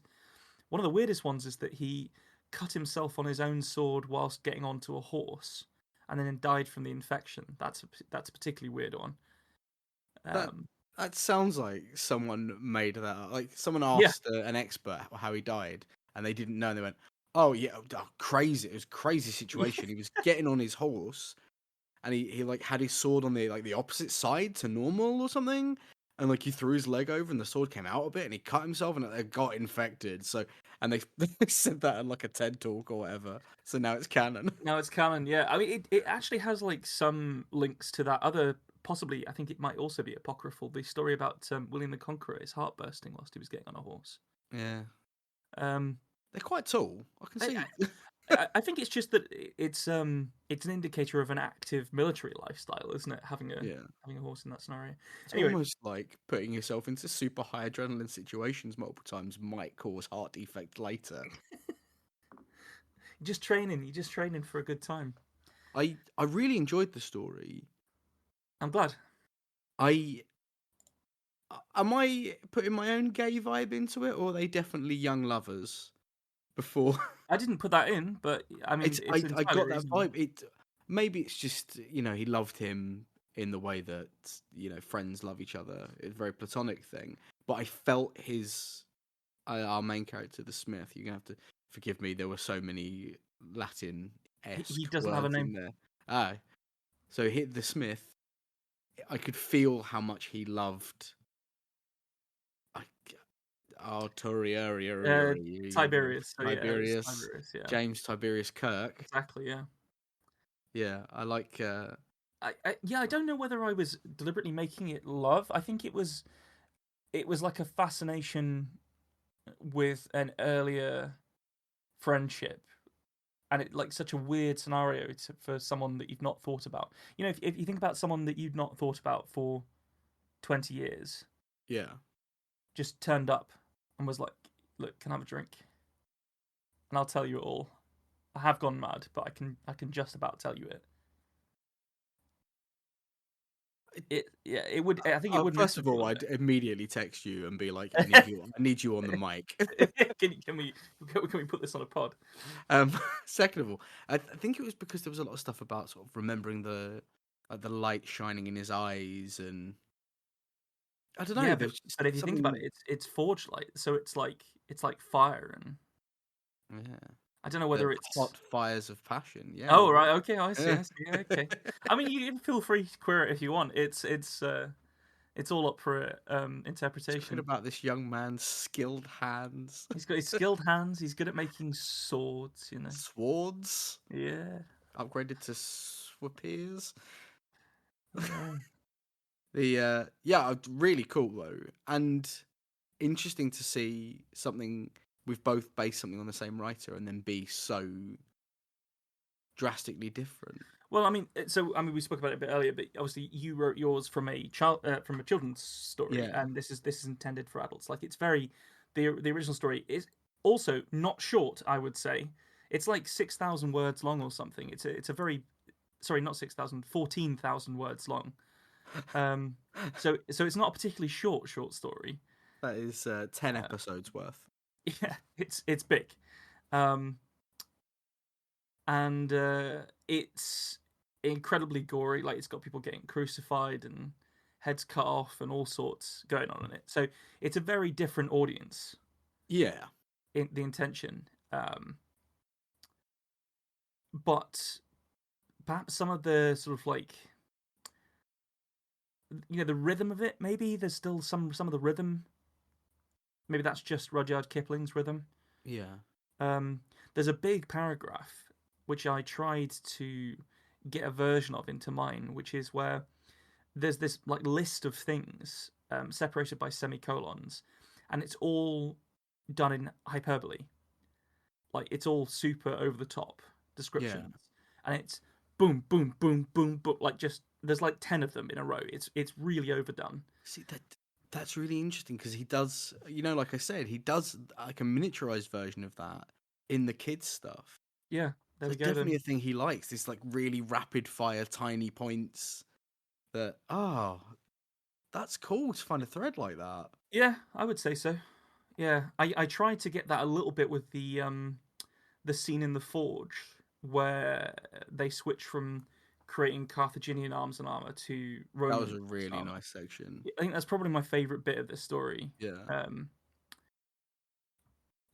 One of the weirdest ones is that he cut himself on his own sword whilst getting onto a horse, and then died from the infection. That's a particularly weird one. That sounds like someone made that up. Like someone asked an expert how he died, and they didn't know. And they went, "Oh yeah, crazy! It was a crazy situation. He was getting on his horse, and he like had his sword on the opposite side to normal or something, and like he threw his leg over, and the sword came out a bit, and he cut himself, and it got infected. So, and they said that in like a TED talk or whatever. So now it's canon. Now it's canon. Yeah, I mean, it actually has like some links to that other. Possibly, I think it might also be apocryphal. The story about William the Conqueror, his heart bursting whilst he was getting on a horse. Yeah. They're quite tall. I can see. I think it's just that it's an indicator of an active military lifestyle, isn't it? Having a horse in that scenario. It's almost like putting yourself into super high adrenaline situations multiple times might cause heart defect later. You're just training for a good time. I really enjoyed the story. I'm glad. Am I putting my own gay vibe into it, or are they definitely young lovers? Before I didn't put that in, but I mean, I got that vibe. Maybe it's just he loved him in the way that friends love each other. It's a very platonic thing. But I felt our main character, the Smith. You're gonna have to forgive me. There were so many Latin-esque He doesn't words have a name in there. So the Smith. I could feel how much he loved. Tiberius. Tiberius, yeah. James Tiberius Kirk. Exactly, yeah. Yeah, I like. I don't know whether I was deliberately making it love. I think it was like a fascination with an earlier friendship, and it like such a weird scenario for someone that you've not thought about. If you think about someone that you've not thought about for 20 years, just turned up and was like, "Look, can I have a drink?" And I'll tell you it all. I have gone mad, but I can just about tell you it. It would. I think it would. First of all, I'd immediately text you and be like, "I need you on the mic." Can we put this on a pod? Second of all, I think it was because there was a lot of stuff about sort of remembering the light shining in his eyes, and I don't know. Yeah, but if you think about it, it's forge light, so it's like fire and I don't know whether it's hot fires of passion. Yeah. Oh right, okay, I see. Yeah, okay. I mean, you can feel free to queer it if you want. It's all up for interpretation. Talking about this young man's skilled hands. He's got his skilled hands. He's good at making swords. You know. Swords. Yeah. Upgraded to swapiers. Yeah. Really cool though, and interesting to see something we've both based something on the same writer and then be so drastically different. Well, I mean, we spoke about it a bit earlier, but obviously you wrote yours from a children's story, and this is intended for adults. Like it's very, the original story is also not short. I would say it's like 6,000 words long or something. It's a very, sorry, not 6,000, 14,000 words long. So it's not a particularly short story. That is 10 episodes worth. Yeah, it's big, and it's incredibly gory. Like it's got people getting crucified and heads cut off and all sorts going on in it. So it's a very different audience. Yeah, in the intention, but perhaps some of the sort of like, you know, the rhythm of it. Maybe there's still some of the rhythm. Maybe that's just Rudyard Kipling's rhythm. Yeah. There's a big paragraph which I tried to get a version of into mine, which is where there's this like list of things separated by semicolons, and it's all done in hyperbole. Like it's all super over the top descriptions, and it's boom, boom, boom, boom, boom. Like just there's like 10 of them in a row. It's really overdone. See that's really interesting because he does, you know, like I said, he does like a miniaturized version of that in the kids stuff. Yeah, there we go. Definitely a thing he likes. This like really rapid fire, tiny points. That's cool to find a thread like that. Yeah, I would say so. Yeah, I tried to get that a little bit with the scene in the forge where they switch from creating Carthaginian arms and armor to Roman. That was a really nice section. I think that's probably my favorite bit of this story. Yeah.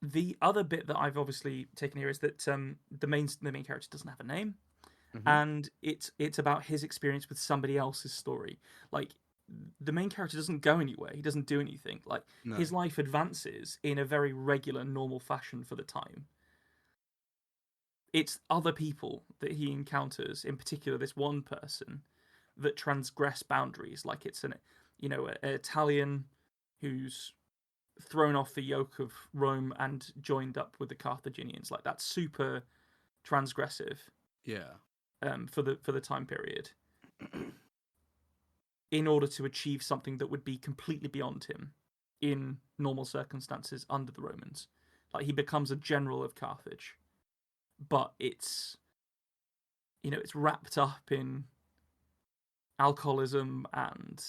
The other bit that I've obviously taken here is that the main character doesn't have a name, and it's about his experience with somebody else's story. Like the main character doesn't go anywhere; he doesn't do anything. Like his life advances in a very regular, normal fashion for the time. It's other people that he encounters, in particular this one person, that transgress boundaries. Like it's an Italian who's thrown off the yoke of Rome and joined up with the Carthaginians. Like that's super transgressive. Yeah. For the time period, in order to achieve something that would be completely beyond him in normal circumstances under the Romans. Like he becomes a general of Carthage, but it's wrapped up in alcoholism and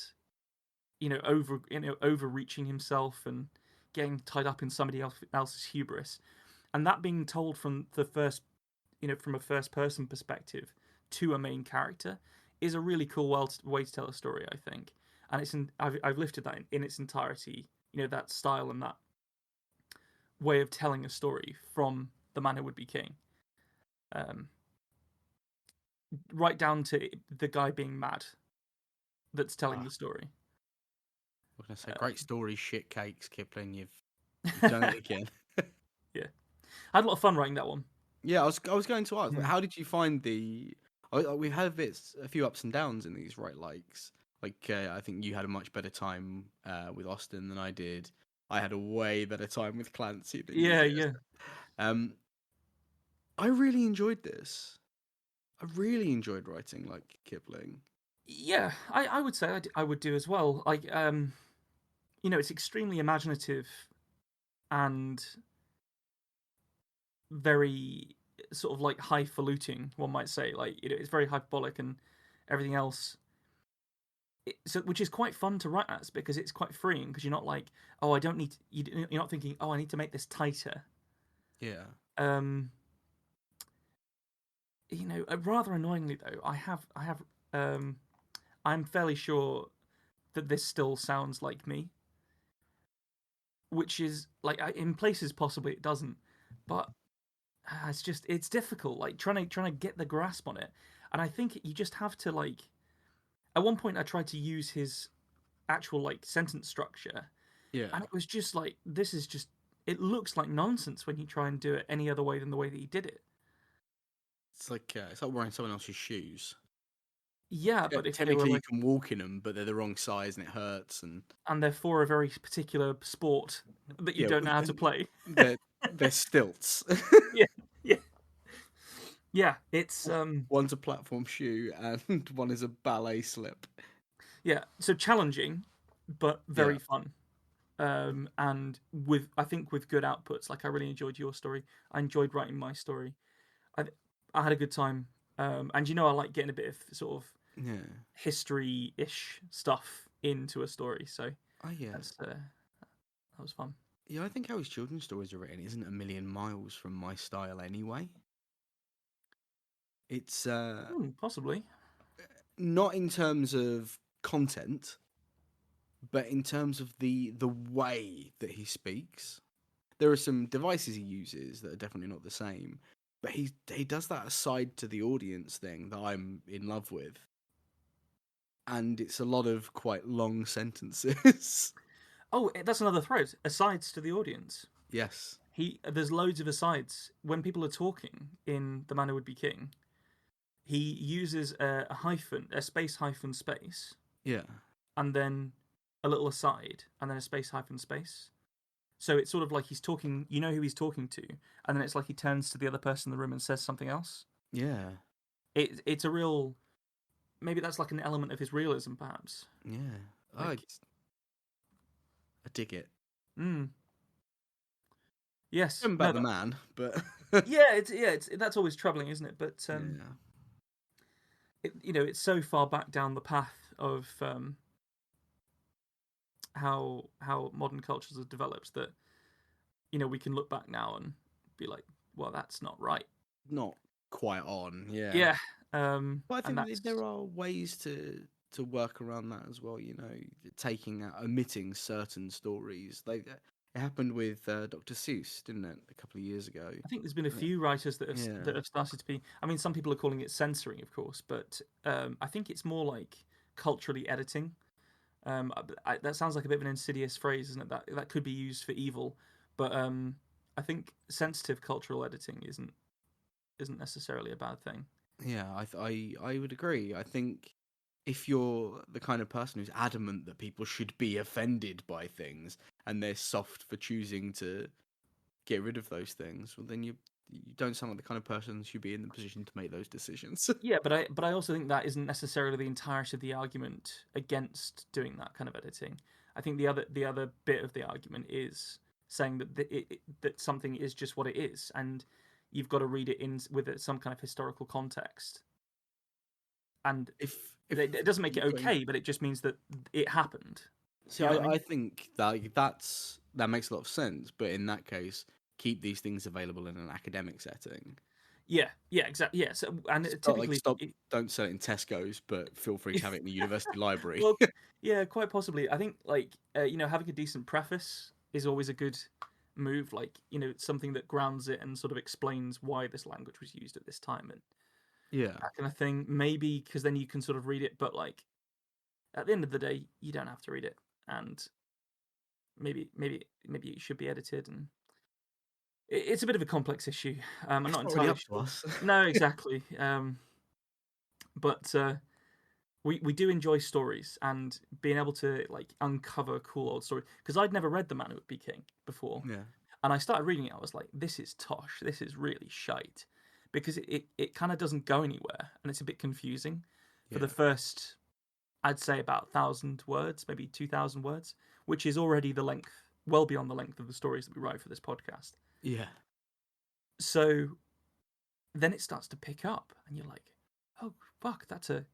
overreaching himself and getting tied up in somebody else's hubris, and that being told from the first, from a first person perspective to a main character is a really cool way to tell a story, I think. And I've lifted that in its entirety, that style and that way of telling a story from The Man Who Would Be King, right down to the guy being mad that's telling the story. I was going to say, great story, shit cakes, Kipling. You've done it again. Yeah, I had a lot of fun writing that one. Yeah, I was going to ask, how did you find the? We've had a few ups and downs in these right likes. Like I think you had a much better time with Austin than I did. I had a way better time with Clancy than you did. I really enjoyed this. I really enjoyed writing like Kipling. Yeah, I would say I would do as well. Like, it's extremely imaginative and very sort of like highfalutin, one might say. Like, it's very hyperbolic and everything else. Which is quite fun to write as because it's quite freeing because you're not like, oh, I don't need. You're not thinking, oh, I need to make this tighter. Yeah. Rather annoyingly though, I'm fairly sure that this still sounds like me, which is like in places possibly it doesn't, but it's difficult, like trying to get the grasp on it. And I think you just have to, like, at one point I tried to use his actual like sentence structure, and it was just like, this is just, it looks like nonsense when you try and do it any other way than the way that he did it. It's like wearing someone else's shoes. Yeah, but if technically they were, you can walk in them, but they're the wrong size and it hurts, and they're for a very particular sport that you don't know how to play. They're stilts. yeah, yeah, yeah. It's One's a platform shoe and one is a ballet slip. Yeah, so challenging, but very fun. And I think with good outputs. Like, I really enjoyed your story. I enjoyed writing my story. I had a good time. And I like getting a bit of sort of history-ish stuff into a story. So that was fun. Yeah, I think how his children's stories are written isn't a million miles from my style anyway. It's possibly not in terms of content, but in terms of the way that he speaks. There are some devices he uses that are definitely not the same, but he does that aside to the audience thing that I'm in love with. And it's a lot of quite long sentences. Oh, that's another thread. Asides to the audience. Yes. There's loads of asides. When people are talking in The Man Who Would Be King, he uses a hyphen, a space hyphen space. Yeah. And then a little aside, and then a space hyphen space. So it's sort of like he's talking, you know who he's talking to, and then it's like he turns to the other person in the room and says something else. Yeah. It's a real, maybe that's like an element of his realism, perhaps. Yeah. Like, I dig it. Yes. About the man, but it's that's always troubling, isn't it? But it's so far back down the path of how modern cultures have developed that we can look back now and be like, well, that's not right. Not quite on, yeah. Yeah. But I think there are ways to work around that as well. Taking out, omitting certain stories. Like it happened with Dr. Seuss, didn't it, a couple of years ago? I think there's been a few writers that have started to be. I mean, some people are calling it censoring, of course, but I think it's more like culturally editing. That sounds like a bit of an insidious phrase, isn't it? That could be used for evil, but I think sensitive cultural editing isn't necessarily a bad thing. Yeah, I would agree. I think if you're the kind of person who's adamant that people should be offended by things and they're soft for choosing to get rid of those things, well, then you don't sound like the kind of person who should be in the position to make those decisions. Yeah, but I also think that isn't necessarily the entirety of the argument against doing that kind of editing. I think the other bit of the argument is saying that something is just what it is, and you've got to read it in with some kind of historical context. And if it doesn't make it okay, but it just means that it happened. See, I think that makes a lot of sense. But in that case, keep these things available in an academic setting. Yeah, exactly. Yeah, so, and it's typically, don't sell it in Tesco's, but feel free to have it in the university library. Well, yeah, quite possibly. I think having a decent preface is always a good move. Like, something that grounds it and sort of explains why this language was used at this time and that kind of thing. Maybe because then you can sort of read it, but like at the end of the day, you don't have to read it, and maybe it should be edited and. It's a bit of a complex issue. I'm not entirely sure. No, exactly. But we do enjoy stories and being able to like uncover cool old stories. Because I'd never read The Man Who Would Be King before. Yeah. And I started reading it. I was like, this is tosh. This is really shite. Because it kind of doesn't go anywhere. And it's a bit confusing for the first, I'd say about 1,000 words, maybe 2,000 words, which is already the length, well beyond the length of the stories that we write for this podcast. Yeah. So then it starts to pick up, and you're like, "Oh fuck, that's a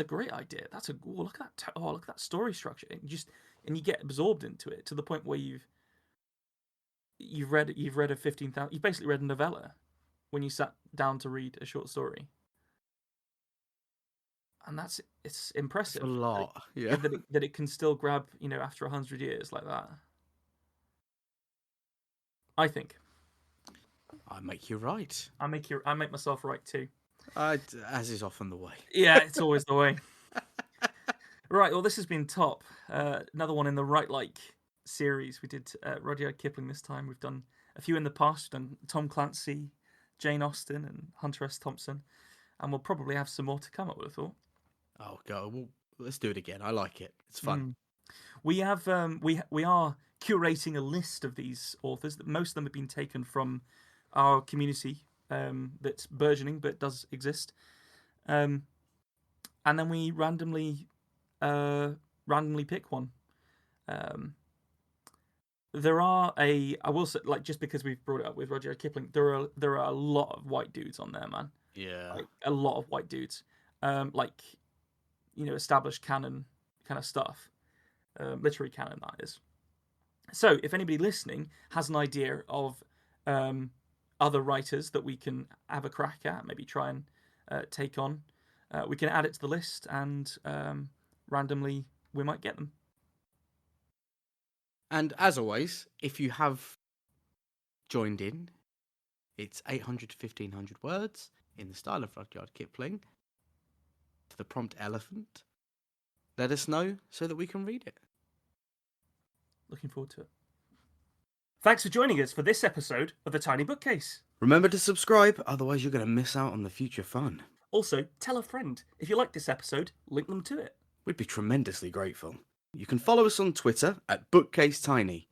great idea. Look at that. Look at that story structure." And you get absorbed into it to the point where you've read a 15,000. You've basically read a novella when you sat down to read a short story, and it's impressive. That's a lot, that it can still grab after 100 years like that. I think. I make you right. I make myself right too. As is often the way. Yeah, it's always the way. Right, well, this has been top. Another one in the Right Like series. We did Rudyard Kipling this time. We've done a few in the past. We've done Tom Clancy, Jane Austen, and Hunter S. Thompson. And we'll probably have some more to come, I would have thought. Oh, God. Well, let's do it again. I like it. It's fun. We have we are curating a list of these authors. Most of them have been taken from our community that's burgeoning but does exist. And then we randomly pick one. There are I will say, like, just because we've brought it up with Rudyard Kipling, there are a lot of white dudes on there, man. Yeah. Like, a lot of white dudes. Like, established canon kind of stuff. Literary canon, that is. So, if anybody listening has an idea of other writers that we can have a crack at, maybe try and take on, we can add it to the list, and randomly we might get them. And as always, if you have joined in, it's 800 to 1500 words in the style of Rudyard Kipling to the prompt elephant. Let us know so that we can read it. Looking forward to it. Thanks for joining us for this episode of The Tiny Bookcase. Remember to subscribe, otherwise you're going to miss out on the future fun. Also, tell a friend. If you like this episode, link them to it. We'd be tremendously grateful. You can follow us on Twitter at BookcaseTiny,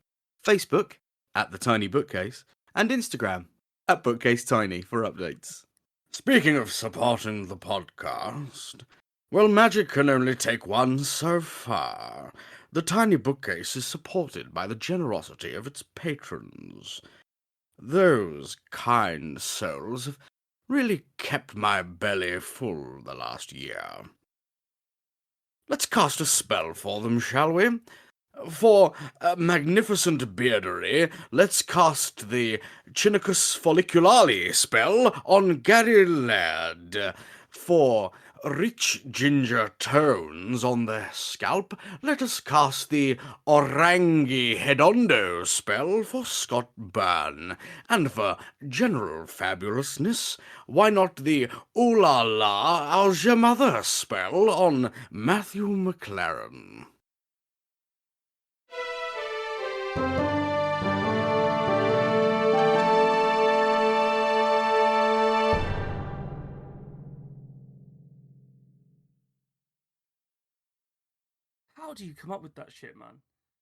Facebook at The Tiny Bookcase, and Instagram at BookcaseTiny for updates. Speaking of supporting the podcast, well, magic can only take one so far. The Tiny Bookcase is supported by the generosity of its patrons. Those kind souls have really kept my belly full the last year. Let's cast a spell for them, shall we? For magnificent beardery, let's cast the Chinicus folliculale spell on Gary Laird. For rich ginger tones on the scalp, let us cast the Orangi Hedondo spell for Scott Byrne. And for general fabulousness, why not the Ooh La La How's Your Mother spell on Matthew McLaren? How do you come up with that shit, man?